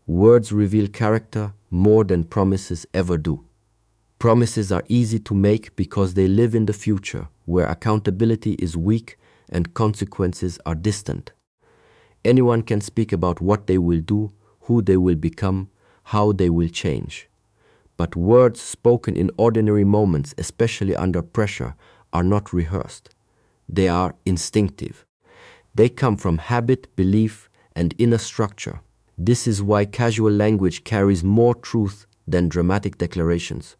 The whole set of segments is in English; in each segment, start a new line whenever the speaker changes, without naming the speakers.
Words reveal character more than promises ever do. Promises are easy to make because they live in the future, where accountability is weak and consequences are distant. Anyone can speak about what they will do, who they will become, how they will change. But words spoken in ordinary moments, especially under pressure, are not rehearsed. They are instinctive. They come from habit, belief, and inner structure. This is why casual language carries more truth than dramatic declarations.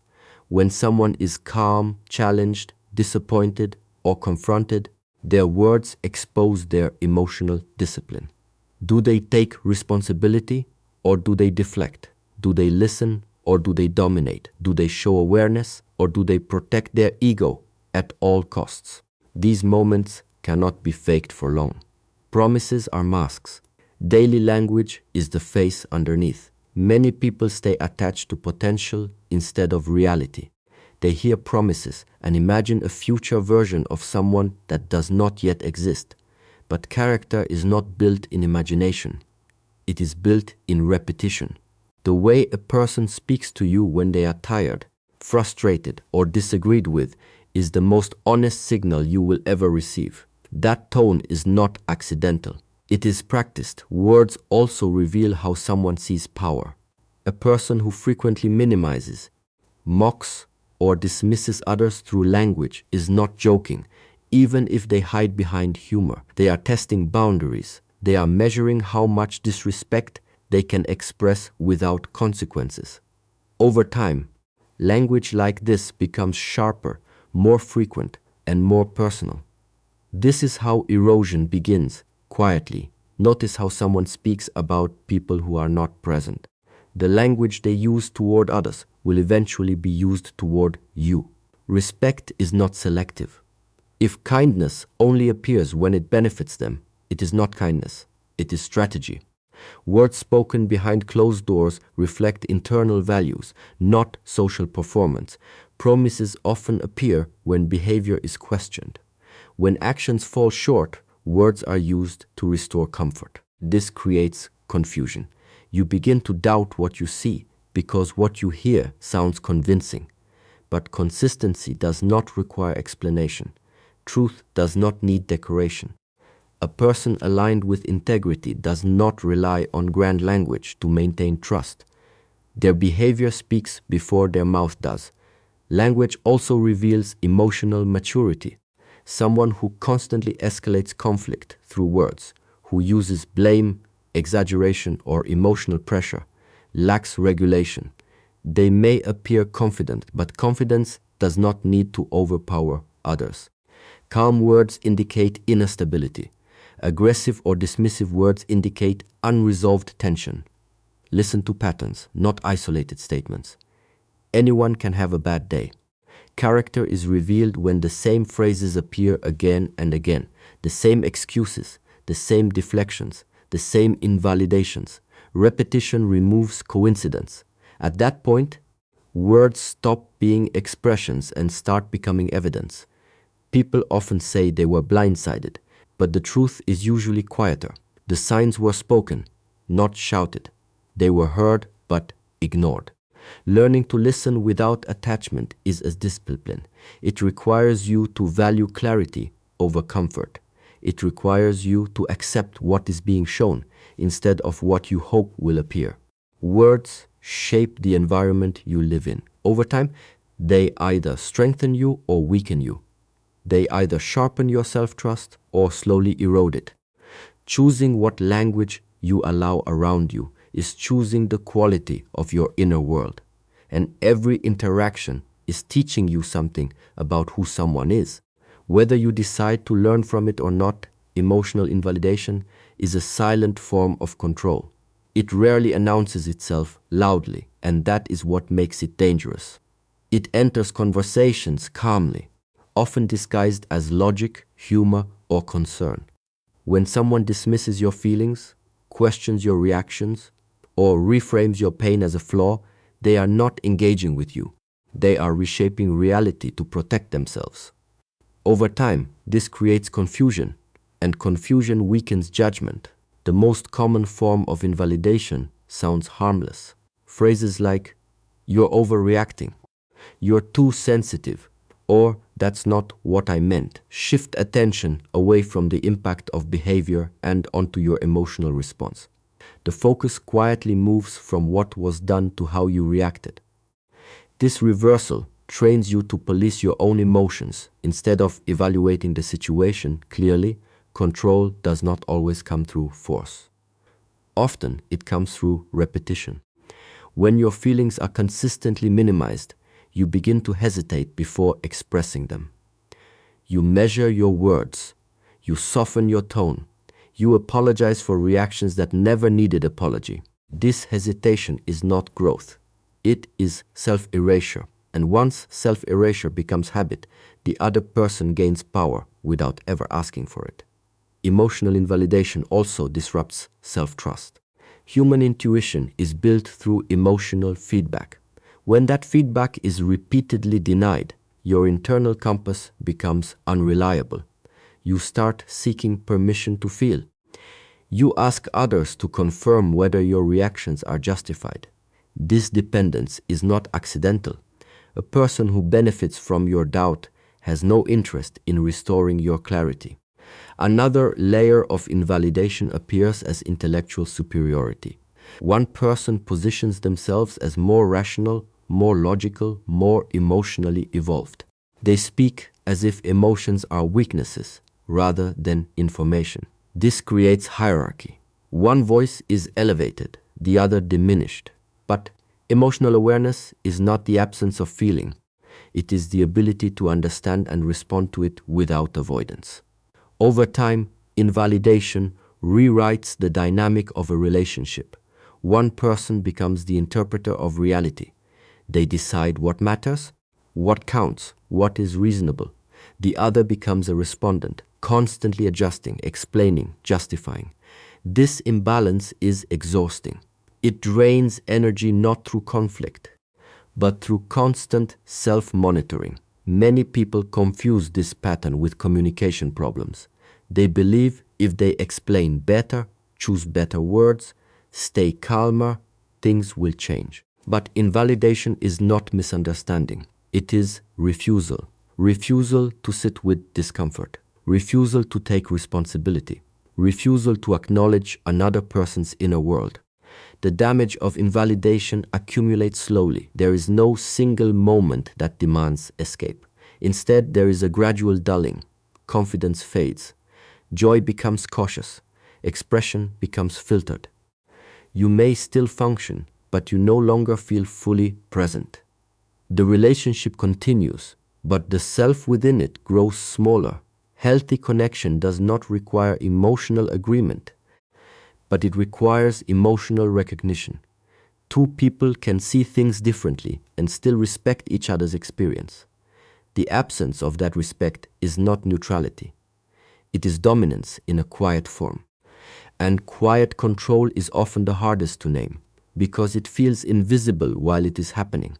When someone is calm, challenged, disappointed, or confronted, their words expose their emotional discipline. Do they take responsibility or do they deflect? Do they listen or do they dominate? Do they show awareness or do they protect their ego at all costs? These moments cannot be faked for long. Promises are masks. Daily language is the face underneath. Many people stay attached to potential instead of reality. They hear promises and imagine a future version of someone that does not yet exist. But character is not built in imagination. It is built in repetition. The way a person speaks to you when they are tired, frustrated, or disagreed with is the most honest signal you will ever receive. That tone is not accidental. It is practiced. Words also reveal how someone sees power. A person who frequently minimizes, mocks, or dismisses others through language is not joking, even if they hide behind humor. They are testing boundaries. They are measuring how much disrespect they can express without consequences. Over time, language like this becomes sharper, more frequent, and more personal. This is how erosion begins, quietly. Notice how someone speaks about people who are not present. The language they use toward others will eventually be used toward you. Respect is not selective. If kindness only appears when it benefits them, it is not kindness, it is strategy. Words spoken behind closed doors reflect internal values, not social performance. Promises often appear when behavior is questioned. When actions fall short, words are used to restore comfort. This creates confusion. You begin to doubt what you see because what you hear sounds convincing. But consistency does not require explanation. Truth does not need decoration. A person aligned with integrity does not rely on grand language to maintain trust. Their behavior speaks before their mouth does. Language also reveals emotional maturity. Someone who constantly escalates conflict through words, who uses blame, exaggeration, or emotional pressure, lacks regulation. They may appear confident, but confidence does not need to overpower others. Calm words indicate inner stability. Aggressive or dismissive words indicate unresolved tension. Listen to patterns, not isolated statements. Anyone can have a bad day. Character is revealed when the same phrases appear again and again, the same excuses, the same deflections, the same invalidations. Repetition removes coincidence. At that point, words stop being expressions and start becoming evidence. People often say they were blindsided, but the truth is usually quieter. The signs were spoken, not shouted. They were heard, but ignored. Learning to listen without attachment is a discipline. It requires you to value clarity over comfort. It requires you to accept what is being shown instead of what you hope will appear. Words shape the environment you live in. Over time, they either strengthen you or weaken you. They either sharpen your self-trust or slowly erode it. Choosing what language you allow around you is choosing the quality of your inner world. And every interaction is teaching you something about who someone is. Whether you decide to learn from it or not, emotional invalidation is a silent form of control. It rarely announces itself loudly, and that is what makes it dangerous. It enters conversations calmly, often disguised as logic, humor, or concern. When someone dismisses your feelings, questions your reactions, or reframes your pain as a flaw, they are not engaging with you. They are reshaping reality to protect themselves. Over time, this creates confusion, and confusion weakens judgment. The most common form of invalidation sounds harmless. Phrases like, "You're overreacting," "You're too sensitive," or "That's not what I meant," shift attention away from the impact of behavior and onto your emotional response. The focus quietly moves from what was done to how you reacted. This reversal trains you to police your own emotions. Instead of evaluating the situation clearly, control does not always come through force. Often it comes through repetition. When your feelings are consistently minimized, you begin to hesitate before expressing them. You measure your words. You soften your tone. You apologize for reactions that never needed apology. This hesitation is not growth. It is self-erasure. And once self-erasure becomes habit, the other person gains power without ever asking for it. Emotional invalidation also disrupts self-trust. Human intuition is built through emotional feedback. When that feedback is repeatedly denied, your internal compass becomes unreliable. You start seeking permission to feel. You ask others to confirm whether your reactions are justified. This dependence is not accidental. A person who benefits from your doubt has no interest in restoring your clarity. Another layer of invalidation appears as intellectual superiority. One person positions themselves as more rational, more logical, more emotionally evolved. They speak as if emotions are weaknesses rather than information. This creates hierarchy. One voice is elevated, the other diminished. But emotional awareness is not the absence of feeling. It is the ability to understand and respond to it without avoidance. Over time, invalidation rewrites the dynamic of a relationship. One person becomes the interpreter of reality. They decide what matters, what counts, what is reasonable. The other becomes a respondent, constantly adjusting, explaining, justifying. This imbalance is exhausting. It drains energy not through conflict, but through constant self-monitoring. Many people confuse this pattern with communication problems. They believe if they explain better, choose better words, stay calmer, things will change. But invalidation is not misunderstanding. It is refusal. Refusal to sit with discomfort. Refusal to take responsibility. Refusal to acknowledge another person's inner world. The damage of invalidation accumulates slowly. There is no single moment that demands escape. Instead, there is a gradual dulling. Confidence fades. Joy becomes cautious. Expression becomes filtered. You may still function, but you no longer feel fully present. The relationship continues, but the self within it grows smaller. Healthy connection does not require emotional agreement, but it requires emotional recognition. Two people can see things differently and still respect each other's experience. The absence of that respect is not neutrality. It is dominance in a quiet form. And quiet control is often the hardest to name, because it feels invisible while it is happening.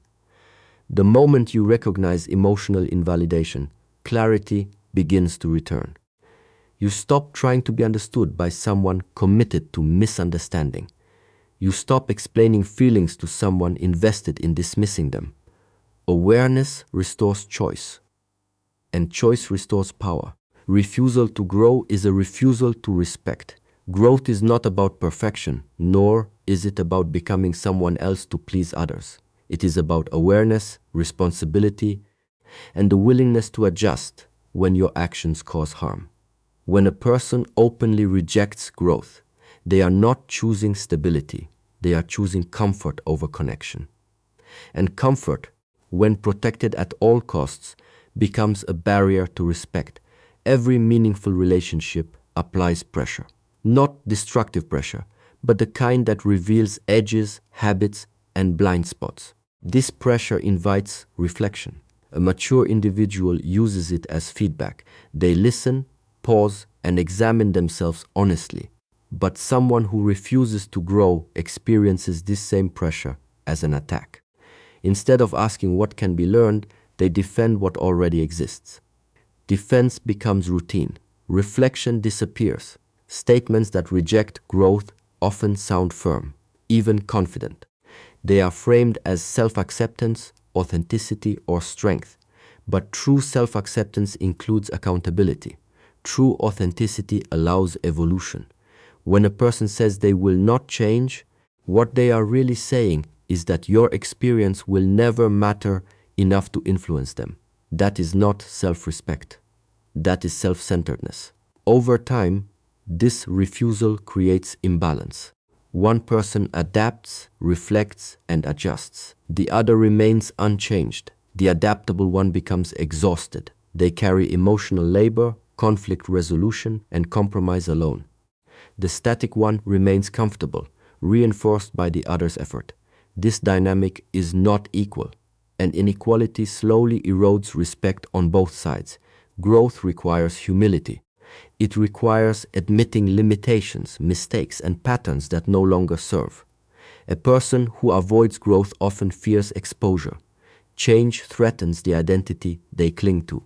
The moment you recognize emotional invalidation, clarity begins to return. You stop trying to be understood by someone committed to misunderstanding. You stop explaining feelings to someone invested in dismissing them. Awareness restores choice, and choice restores power. Refusal to grow is a refusal to respect. Growth is not about perfection, nor is it about becoming someone else to please others. It is about awareness, responsibility, and the willingness to adjust when your actions cause harm. When a person openly rejects growth, they are not choosing stability. They are choosing comfort over connection. And comfort, when protected at all costs, becomes a barrier to respect. Every meaningful relationship applies pressure. Not destructive pressure, but the kind that reveals edges, habits, and blind spots. This pressure invites reflection. A mature individual uses it as feedback. They listen, pause, and examine themselves honestly. But someone who refuses to grow experiences this same pressure as an attack. Instead of asking what can be learned, they defend what already exists. Defense becomes routine. Reflection disappears. Statements that reject growth often sound firm. even confident. They are framed as self-acceptance, authenticity, or strength. But true self-acceptance includes accountability. True authenticity allows evolution. When a person says they will not change, what they are really saying is that your experience will never matter enough to influence them. That is not self-respect. That is self-centeredness. Over time, this refusal creates imbalance. One person adapts, reflects, and adjusts. The other remains unchanged. The adaptable one becomes exhausted. They carry emotional labor, conflict resolution, and compromise alone. The static one remains comfortable, reinforced by the other's effort. This dynamic is not equal, and inequality slowly erodes respect on both sides. Growth requires humility. It requires admitting limitations, mistakes, and patterns that no longer serve. A person who avoids growth often fears exposure. Change threatens the identity they cling to.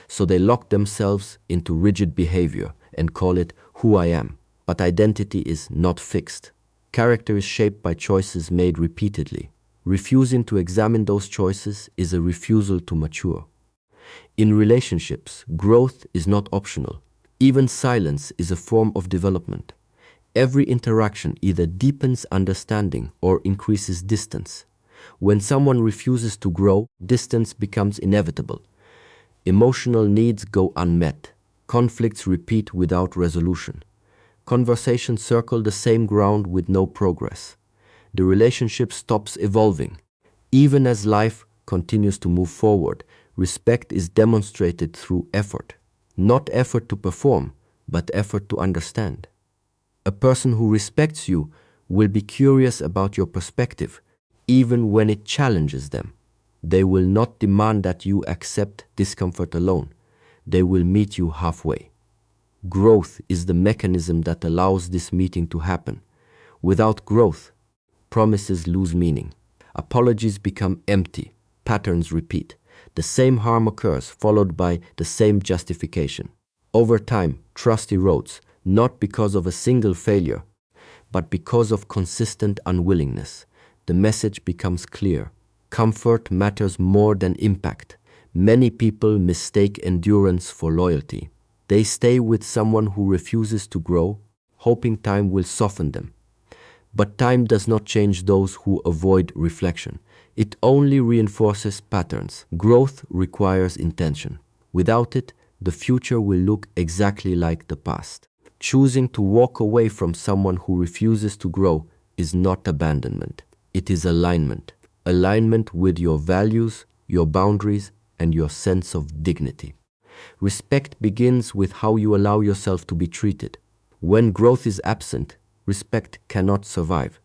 So they lock themselves into rigid behavior and call it who I am. But identity is not fixed. Character is shaped by choices made repeatedly. Refusing to examine those choices is a refusal to mature. In relationships, growth is not optional. Even silence is a form of development. Every interaction either deepens understanding or increases distance. When someone refuses to grow, distance becomes inevitable. Emotional needs go unmet. Conflicts repeat without resolution. Conversations circle the same ground with no progress. The relationship stops evolving. Even as life continues to move forward, respect is demonstrated through effort. Not effort to perform, but effort to understand. A person who respects you will be curious about your perspective, even when it challenges them. They will not demand that you accept discomfort alone. They will meet you halfway. Growth is the mechanism that allows this meeting to happen. Without growth, promises lose meaning. Apologies become empty. Patterns repeat. The same harm occurs, followed by the same justification. Over time, trust erodes, not because of a single failure, but because of consistent unwillingness. The message becomes clear. Comfort matters more than impact. Many people mistake endurance for loyalty. They stay with someone who refuses to grow, hoping time will soften them. But time does not change those who avoid reflection. It only reinforces patterns. Growth requires intention. Without it, the future will look exactly like the past. Choosing to walk away from someone who refuses to grow is not abandonment. It is alignment. Alignment with your values, your boundaries, and your sense of dignity. Respect begins with how you allow yourself to be treated. When growth is absent, respect cannot survive.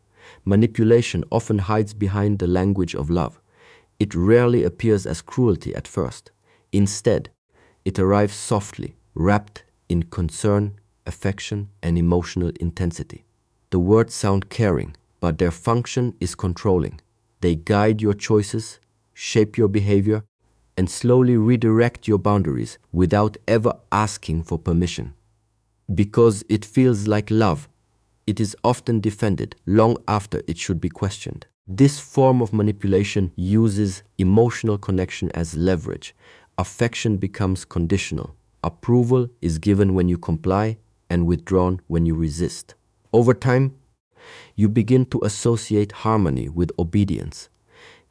Manipulation often hides behind the language of love. It rarely appears as cruelty at first. Instead, it arrives softly, wrapped in concern, affection, and emotional intensity. The words sound caring, but their function is controlling. They guide your choices, shape your behavior, and slowly redirect your boundaries without ever asking for permission. Because it feels like love, it is often defended long after it should be questioned. This form of manipulation uses emotional connection as leverage. Affection becomes conditional. Approval is given when you comply and withdrawn when you resist. Over time, you begin to associate harmony with obedience.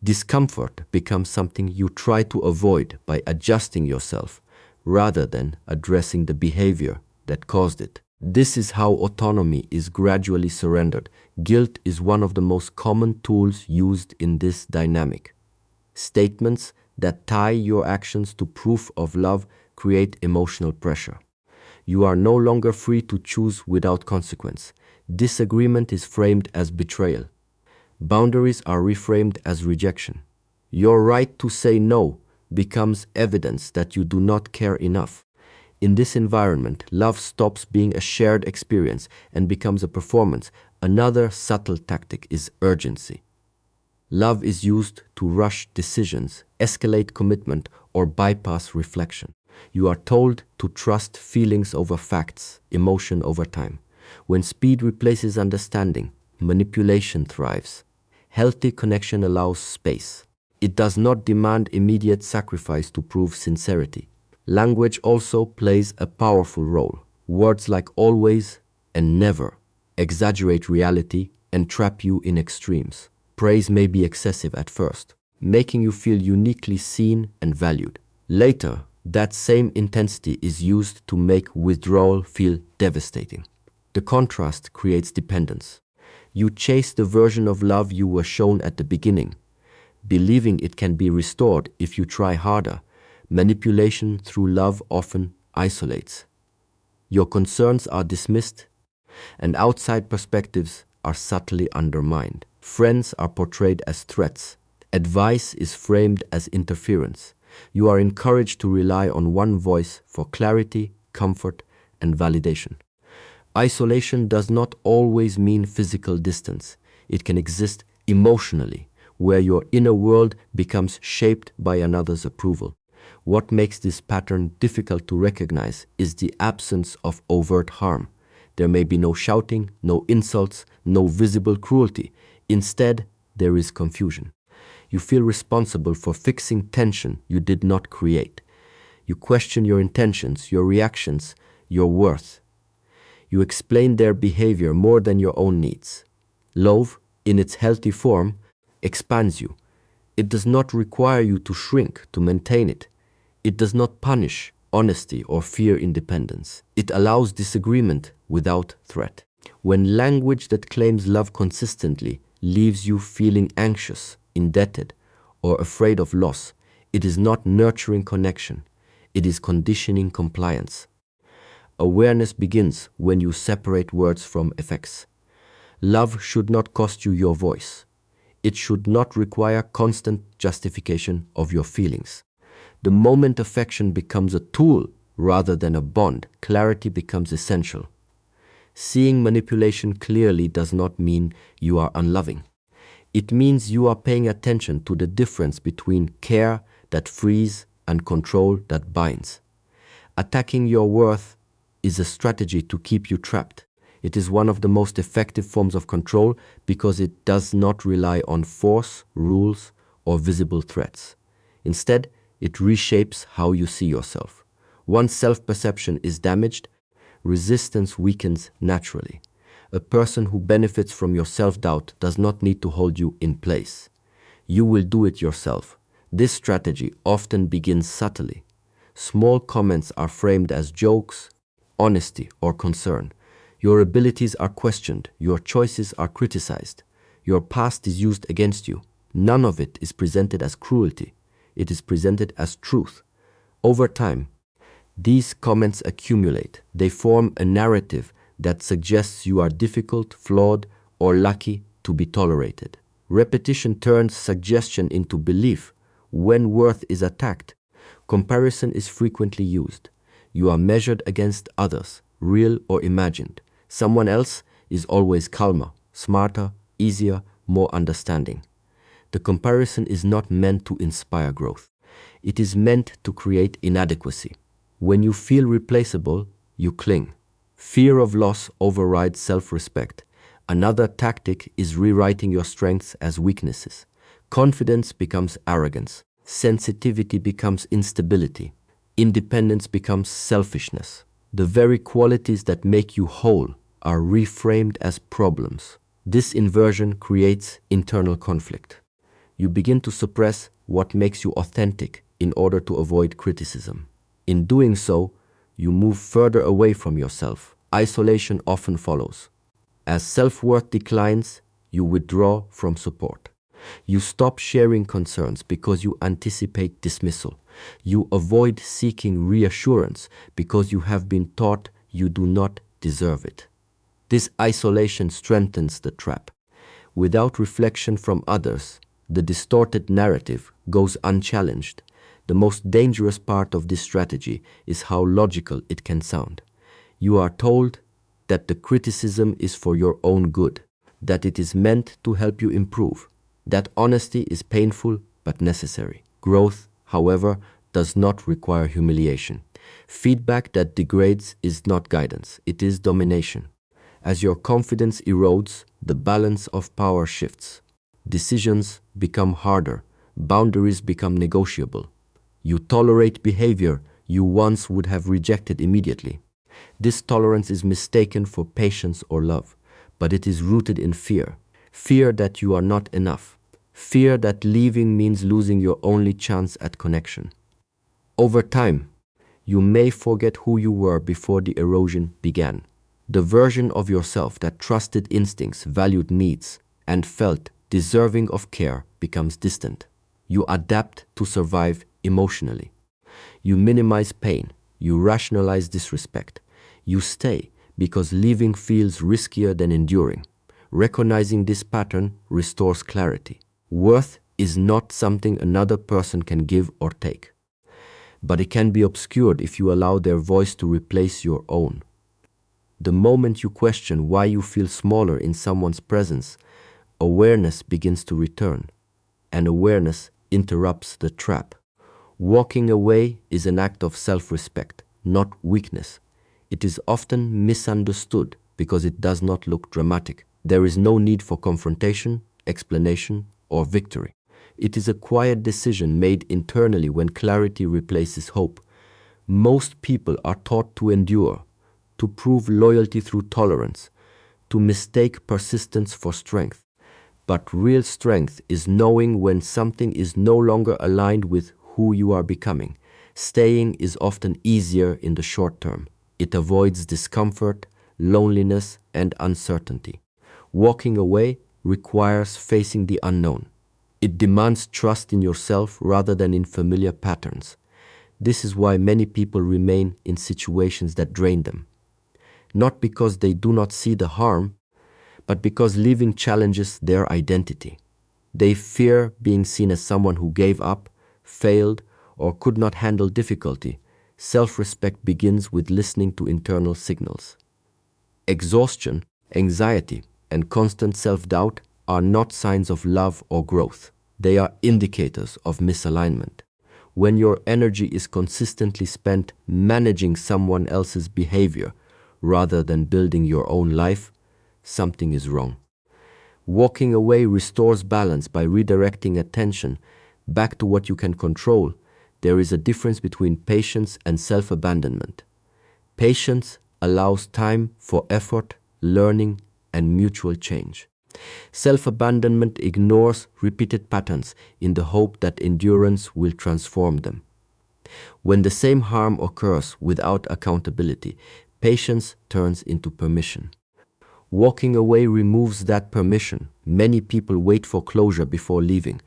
Discomfort becomes something you try to avoid by adjusting yourself rather than addressing the behavior that caused it. This is how autonomy is gradually surrendered. Guilt is one of the most common tools used in this dynamic. Statements that tie your actions to proof of love create emotional pressure. You are no longer free to choose without consequence. Disagreement is framed as betrayal. Boundaries are reframed as rejection. Your right to say no becomes evidence that you do not care enough. In this environment, love stops being a shared experience and becomes a performance. Another subtle tactic is urgency. Love is used to rush decisions, escalate commitment, or bypass reflection. You are told to trust feelings over facts, emotion over time. When speed replaces understanding, manipulation thrives. Healthy connection allows space. It does not demand immediate sacrifice to prove sincerity. Language also plays a powerful role. Words like always and never exaggerate reality and trap you in extremes. Praise may be excessive at first, making you feel uniquely seen and valued. Later, that same intensity is used to make withdrawal feel devastating. The contrast creates dependence. You chase the version of love you were shown at the beginning, believing it can be restored if you try harder. Manipulation through love often isolates. Your concerns are dismissed, and outside perspectives are subtly undermined. Friends are portrayed as threats. Advice is framed as interference. You are encouraged to rely on one voice for clarity, comfort, and validation. Isolation does not always mean physical distance. It can exist emotionally, where your inner world becomes shaped by another's approval. What makes this pattern difficult to recognize is the absence of overt harm. There may be no shouting, no insults, no visible cruelty. Instead, there is confusion. You feel responsible for fixing tension you did not create. You question your intentions, your reactions, your worth. You explain their behavior more than your own needs. Love, in its healthy form, expands you. It does not require you to shrink to maintain it. It does not punish honesty or fear independence. It allows disagreement without threat. When language that claims love consistently leaves you feeling anxious, indebted, or afraid of loss, it is not nurturing connection. It is conditioning compliance. Awareness begins when you separate words from effects. Love should not cost you your voice. It should not require constant justification of your feelings. The moment affection becomes a tool rather than a bond, clarity becomes essential. Seeing manipulation clearly does not mean you are unloving. It means you are paying attention to the difference between care that frees and control that binds. Attacking your worth is a strategy to keep you trapped. It is one of the most effective forms of control because it does not rely on force, rules, or visible threats. Instead, it reshapes how you see yourself. Once self-perception is damaged, resistance weakens naturally. A person who benefits from your self-doubt does not need to hold you in place. You will do it yourself. This strategy often begins subtly. Small comments are framed as jokes, honesty, or concern. Your abilities are questioned. Your choices are criticized. Your past is used against you. None of it is presented as cruelty. It is presented as truth. Over time, these comments accumulate. They form a narrative that suggests you are difficult, flawed, or lucky to be tolerated. Repetition turns suggestion into belief. When worth is attacked, comparison is frequently used. You are measured against others, real or imagined. Someone else is always calmer, smarter, easier, more understanding. The comparison is not meant to inspire growth. It is meant to create inadequacy. When you feel replaceable, you cling. Fear of loss overrides self-respect. Another tactic is rewriting your strengths as weaknesses. Confidence becomes arrogance. Sensitivity becomes instability. Independence becomes selfishness. The very qualities that make you whole are reframed as problems. This inversion creates internal conflict. You begin to suppress what makes you authentic in order to avoid criticism. In doing so, you move further away from yourself. Isolation often follows. As self-worth declines, you withdraw from support. You stop sharing concerns because you anticipate dismissal. You avoid seeking reassurance because you have been taught you do not deserve it. This isolation strengthens the trap. Without reflection from others, the distorted narrative goes unchallenged. The most dangerous part of this strategy is how logical it can sound. You are told that the criticism is for your own good, that it is meant to help you improve, that honesty is painful but necessary. Growth, however, does not require humiliation. Feedback that degrades is not guidance, it is domination. As your confidence erodes, the balance of power shifts. Decisions become harder, boundaries become negotiable. You tolerate behavior you once would have rejected immediately. This tolerance is mistaken for patience or love, but it is rooted in fear. Fear that you are not enough. Fear that leaving means losing your only chance at connection. Over time, you may forget who you were before the erosion began. The version of yourself that trusted instincts, valued needs, and felt deserving of care becomes distant. You adapt to survive emotionally. You minimize pain. You rationalize disrespect. You stay because leaving feels riskier than enduring. Recognizing this pattern restores clarity. Worth is not something another person can give or take, but it can be obscured if you allow their voice to replace your own. The moment you question why you feel smaller in someone's presence, awareness begins to return, and awareness interrupts the trap. Walking away is an act of self-respect, not weakness. It is often misunderstood because it does not look dramatic. There is no need for confrontation, explanation, or victory. It is a quiet decision made internally when clarity replaces hope. Most people are taught to endure, to prove loyalty through tolerance, to mistake persistence for strength. But real strength is knowing when something is no longer aligned with who you are becoming. Staying is often easier in the short term. It avoids discomfort, loneliness, and uncertainty. Walking away requires facing the unknown. It demands trust in yourself rather than in familiar patterns. This is why many people remain in situations that drain them. Not because they do not see the harm, but because leaving challenges their identity. They fear being seen as someone who gave up, failed, or could not handle difficulty. Self-respect begins with listening to internal signals. Exhaustion, anxiety, and constant self-doubt are not signs of love or growth. They are indicators of misalignment. When your energy is consistently spent managing someone else's behavior rather than building your own life, something is wrong. Walking away restores balance by redirecting attention back to what you can control. There is a difference between patience and self-abandonment. Patience allows time for effort, learning, and mutual change. Self-abandonment ignores repeated patterns in the hope that endurance will transform them. When the same harm occurs without accountability, patience turns into permission. Walking away removes that permission. Many people wait for closure before leaving.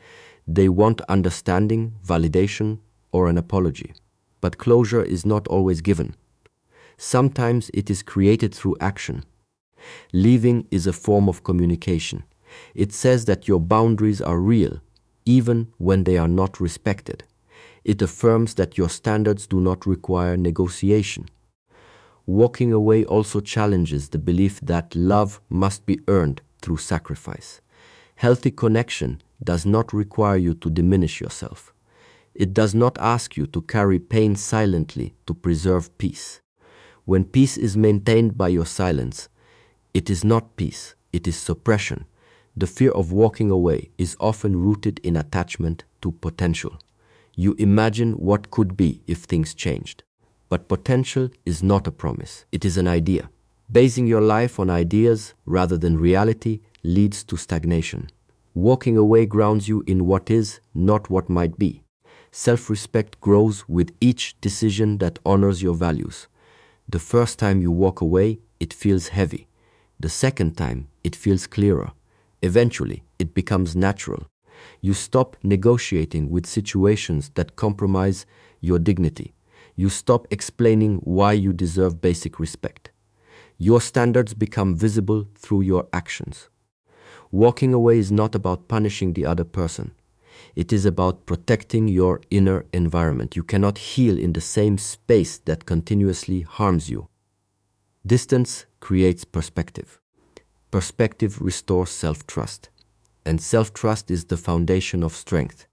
They want understanding, validation, or an apology. But closure is not always given. Sometimes it is created through action. Leaving is a form of communication. It says that your boundaries are real, even when they are not respected. It affirms that your standards do not require negotiation. Walking away also challenges the belief that love must be earned through sacrifice. Healthy connection does not require you to diminish yourself. It does not ask you to carry pain silently to preserve peace. When peace is maintained by your silence, it is not peace, it is suppression. The fear of walking away is often rooted in attachment to potential. You imagine what could be if things changed. But potential is not a promise, it is an idea. Basing your life on ideas rather than reality leads to stagnation. Walking away grounds you in what is, not what might be. Self-respect grows with each decision that honors your values. The first time you walk away, it feels heavy. The second time, it feels clearer. Eventually, it becomes natural. You stop negotiating with situations that compromise your dignity. You stop explaining why you deserve basic respect. Your standards become visible through your actions. Walking away is not about punishing the other person. It is about protecting your inner environment. You cannot heal in the same space that continuously harms you. Distance creates perspective. Perspective restores self-trust. And self-trust is the foundation of strength.